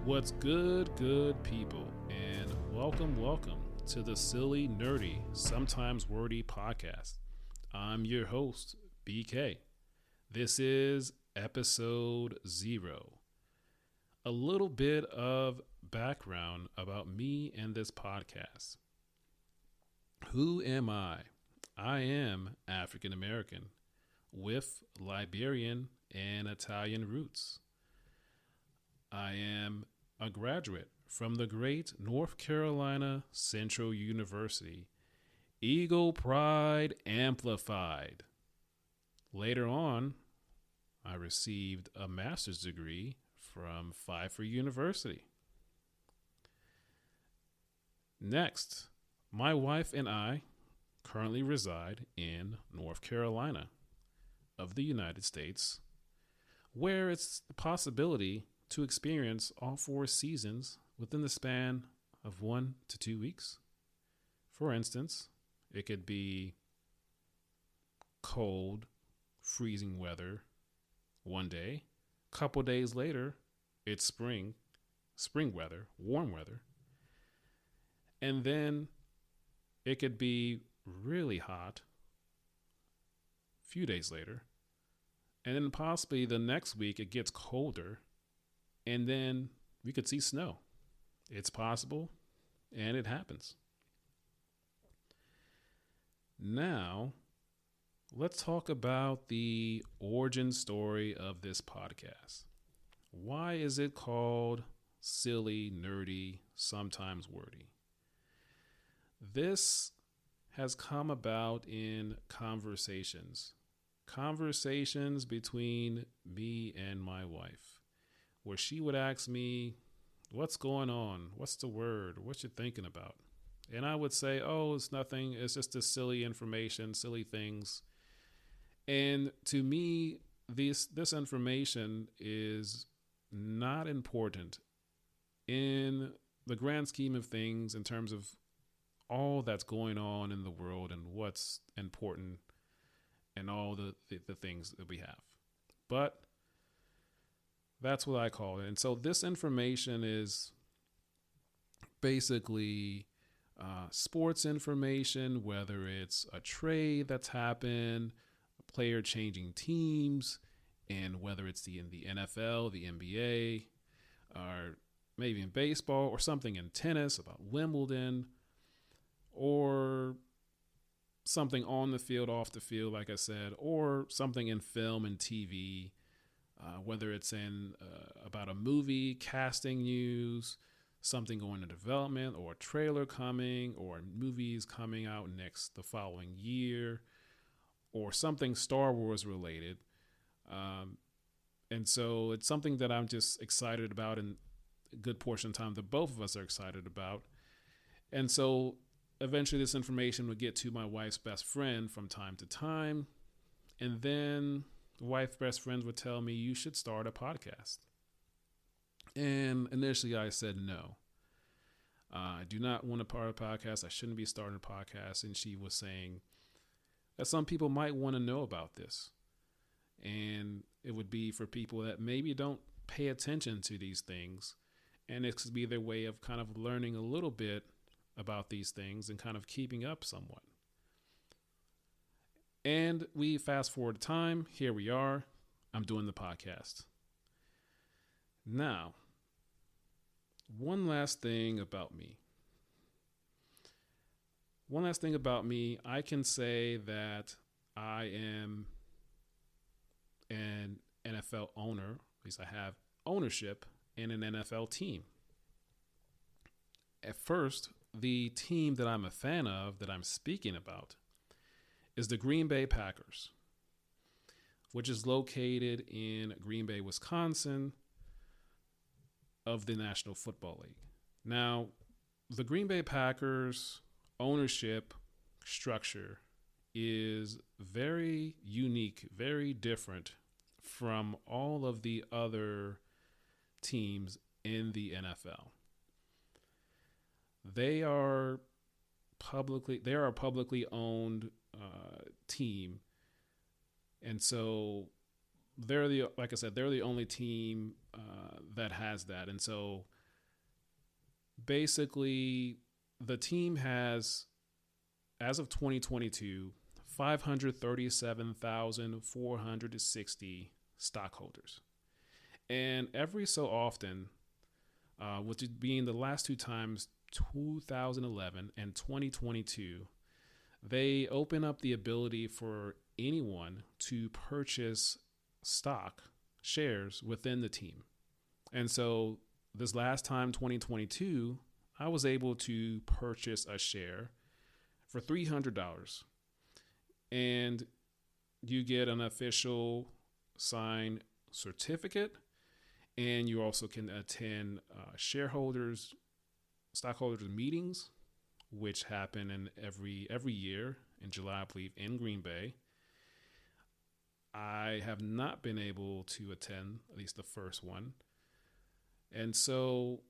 What's good people, and welcome to the Silly, Nerdy, Sometimes Wordy podcast. I'm your host, BK. This is episode 0. A little bit of background about me and this podcast. Who am I? I am African American with Liberian and Italian roots. I am a graduate from the great North Carolina Central University, Eagle Pride Amplified. Later on, I received a master's degree from Pfeiffer University. Next, my wife and I currently reside in North Carolina of the United States, where it's the possibility to experience all 4 seasons within the span of 1 to 2 weeks. For instance, it could be cold, freezing weather one day. Couple days later, it's spring weather, warm weather. And then it could be really hot a few days later. And then possibly the next week it gets colder. And then we could see snow. It's possible, and it happens. Now, let's talk about the origin story of this podcast. Why is it called Silly, Nerdy, Sometimes Wordy? This has come about in conversations between me and my wife, where she would ask me, what's going on? What's the word? What you thinking about? And I would say, oh, it's nothing. It's just this silly information, silly things. And to me, this information is not important in the grand scheme of things in terms of all that's going on in the world and what's important and all the things that we have. But that's what I call it. And so this information is basically sports information, whether it's a trade that's happened, a player changing teams, and whether it's in the NFL, the NBA, or maybe in baseball, or something in tennis about Wimbledon, or something on the field, off the field, like I said, or something in film and TV. Whether it's about a movie, casting news, something going to development, or a trailer coming, or movies coming out the following year, or something Star Wars related. And so it's something that I'm just excited about, and a good portion of the time that both of us are excited about. And so eventually this information would get to my wife's best friend from time to time. And then wife's best friends would tell me, you should start a podcast. And initially I said no. I do not want to start a podcast. I shouldn't be starting a podcast. And she was saying that some people might want to know about this. And it would be for people that maybe don't pay attention to these things. And it could be their way of kind of learning a little bit about these things and kind of keeping up somewhat. And we fast forward time. Here we are. I'm doing the podcast. Now, one last thing about me. I can say that I am an NFL owner. At least I have ownership in an NFL team. At first, the team that I'm a fan of, that I'm speaking about, is the Green Bay Packers, which is located in Green Bay, Wisconsin, of the National Football League. Now, the Green Bay Packers ownership structure is very unique, very different from all of the other teams in the NFL. They are a publicly owned team, and so they're the only team that has that. And so basically, the team has, as of 2022, 537,460 stockholders. And every so often, which being the last two times, 2011 and 2022, they open up the ability for anyone to purchase stock shares within the team. And so this last time, 2022, I was able to purchase a share for $300. And you get an official signed certificate, and you also can attend stockholders meetings, which happen in every year in July, I believe, in Green Bay. I have not been able to attend, at least the first one. And so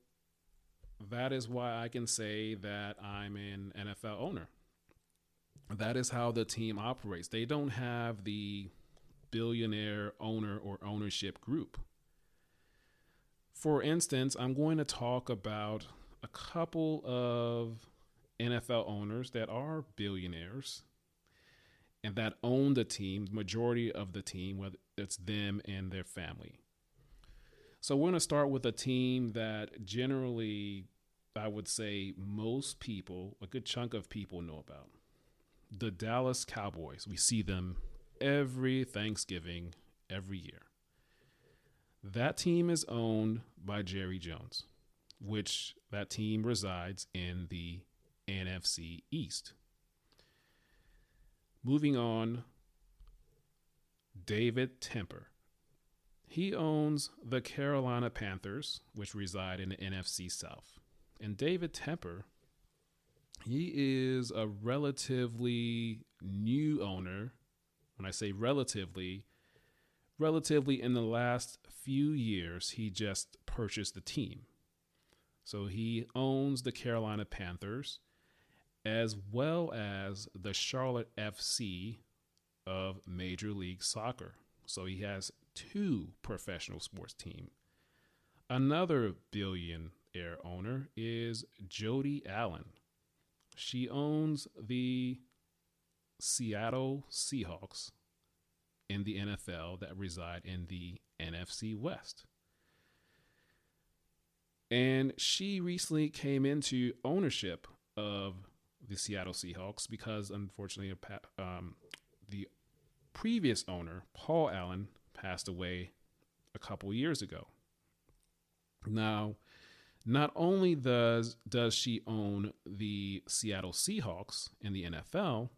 that is why I can say that I'm an NFL owner. That is how the team operates. They don't have the billionaire owner or ownership group. For instance, I'm going to talk about a couple of NFL owners that are billionaires and that own the team, the majority of the team, whether it's them and their family. So we're going to start with a team that generally, I would say most people, a good chunk of people know about. The Dallas Cowboys. We see them every Thanksgiving, every year. That team is owned by Jerry Jones, which that team resides in the NFC East. Moving on, David Tepper. He owns the Carolina Panthers, which reside in the NFC South. And David Tepper, he is a relatively new owner. When I say relatively in the last few years, he just purchased the team. So he owns the Carolina Panthers as well as the Charlotte FC of Major League Soccer. So he has two professional sports teams. Another billionaire owner is Jody Allen. She owns the Seattle Seahawks in the NFL that reside in the NFC West. And she recently came into ownership of the Seattle Seahawks because, unfortunately, the previous owner, Paul Allen, passed away a couple years ago. Now, not only does she own the Seattle Seahawks in the NFL,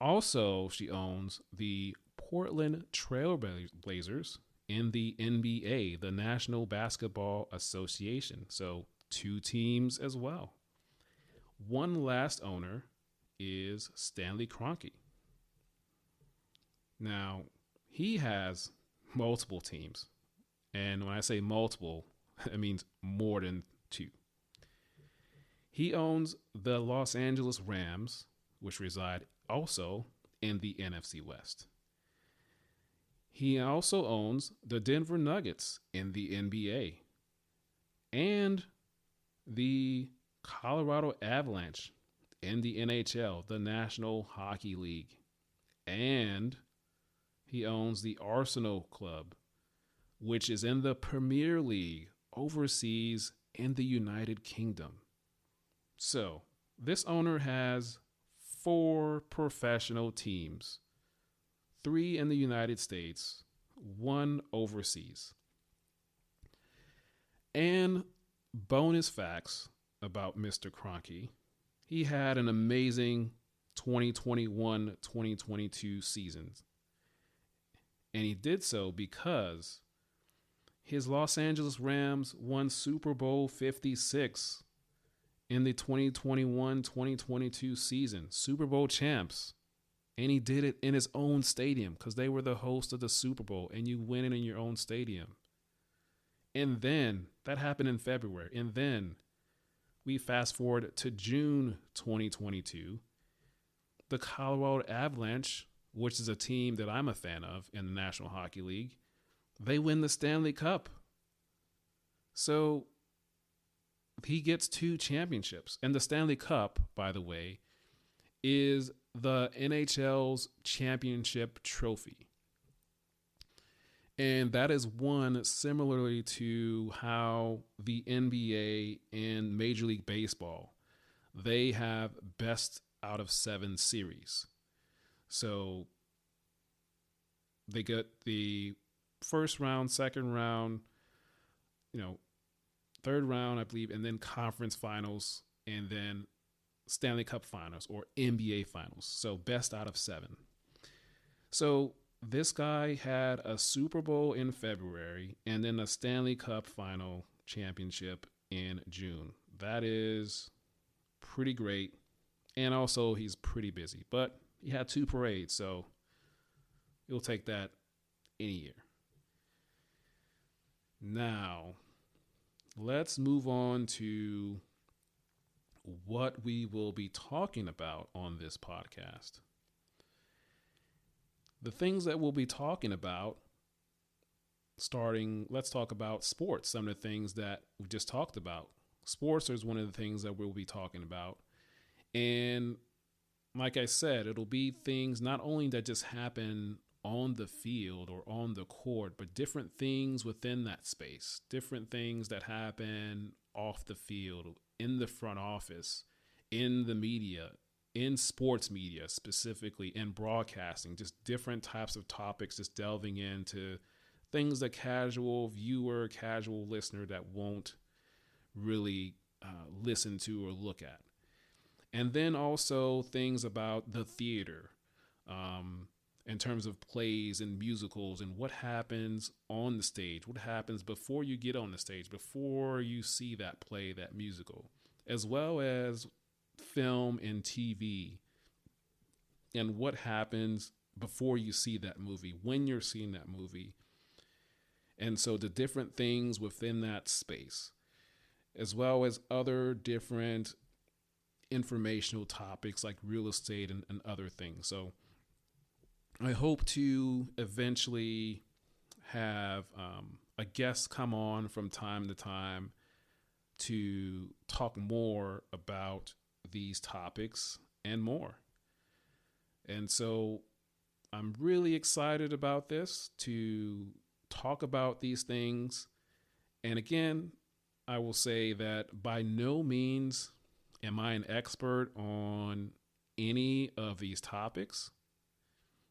also she owns the Portland Trail Blazers in the NBA, the National Basketball Association. So two teams as well. One last owner is Stanley Kroenke. Now, he has multiple teams. And when I say multiple, it means more than two. He owns the Los Angeles Rams, which reside also in the NFC West. He also owns the Denver Nuggets in the NBA and the Colorado Avalanche in the NHL, the National Hockey League. And he owns the Arsenal Club, which is in the Premier League overseas in the United Kingdom. So this owner has 4 professional teams, 3 in the United States, 1 overseas. And bonus facts about Mr. Kroenke. He had an amazing 2021-2022 seasons. And he did so because his Los Angeles Rams won Super Bowl 56 in the 2021-2022 season. Super Bowl champs. And he did it in his own stadium because they were the host of the Super Bowl, and you win it in your own stadium. And then, that happened in February. And then we fast forward to June 2022. The Colorado Avalanche, which is a team that I'm a fan of in the National Hockey League, they win the Stanley Cup. So he gets 2 championships. And the Stanley Cup, by the way, is the NHL's championship trophy. And that is won similarly to how the NBA and Major League Baseball, they have best out of 7 series. So they get the first round, second round, third round, I believe, and then conference finals, and then Stanley Cup finals or NBA finals. So best out of 7. So this guy had a Super Bowl in February and then a Stanley Cup final championship in June. That is pretty great. And also he's pretty busy, but he had 2 parades, so you'll take that any year. Now, let's move on to what we will be talking about on this podcast. The things that we'll be talking about, let's talk about sports, some of the things that we just talked about. Sports is one of the things that we'll be talking about. And like I said, it'll be things not only that just happen on the field or on the court, but different things within that space, different things that happen off the field, in the front office, in the media, in sports media specifically, in broadcasting, just different types of topics, just delving into things that casual viewer, casual listener that won't really listen to or look at. And then also things about the theater, in terms of plays and musicals and what happens on the stage, what happens before you get on the stage, before you see that play, that musical, as well as film and TV, and what happens before you see that movie, when you're seeing that movie. And so the different things within that space, as well as other different informational topics like real estate and other things. So I hope to eventually have a guest come on from time to time to talk more about these topics and more. And so I'm really excited about this, to talk about these things. And again, I will say that by no means am I an expert on any of these topics.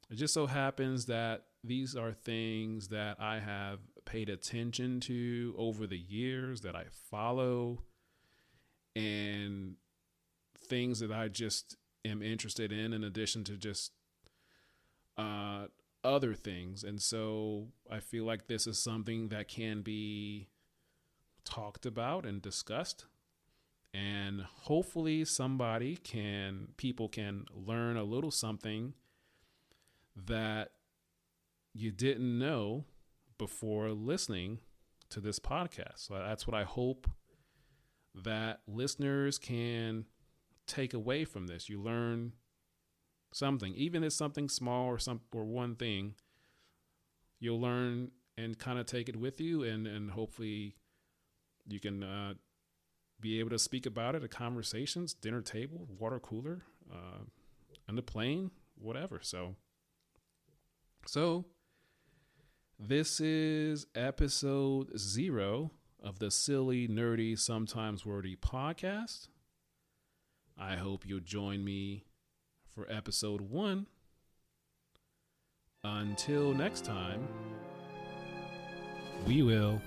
It just so happens that these are things that I have paid attention to over the years, that I follow, and things that I just am interested in addition to just other things. And so I feel like this is something that can be talked about and discussed. And hopefully people can learn a little something that you didn't know before listening to this podcast. So that's what I hope that listeners can take away from this. You learn something, even if it's something small or one thing, you'll learn and kind of take it with you, and hopefully you can be able to speak about it at conversations, dinner table, water cooler, on the plane, whatever. So this is episode 0 of the Silly, Nerdy, Sometimes Wordy podcast. I hope you'll join me for episode 1. Until next time, we will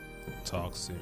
talk soon.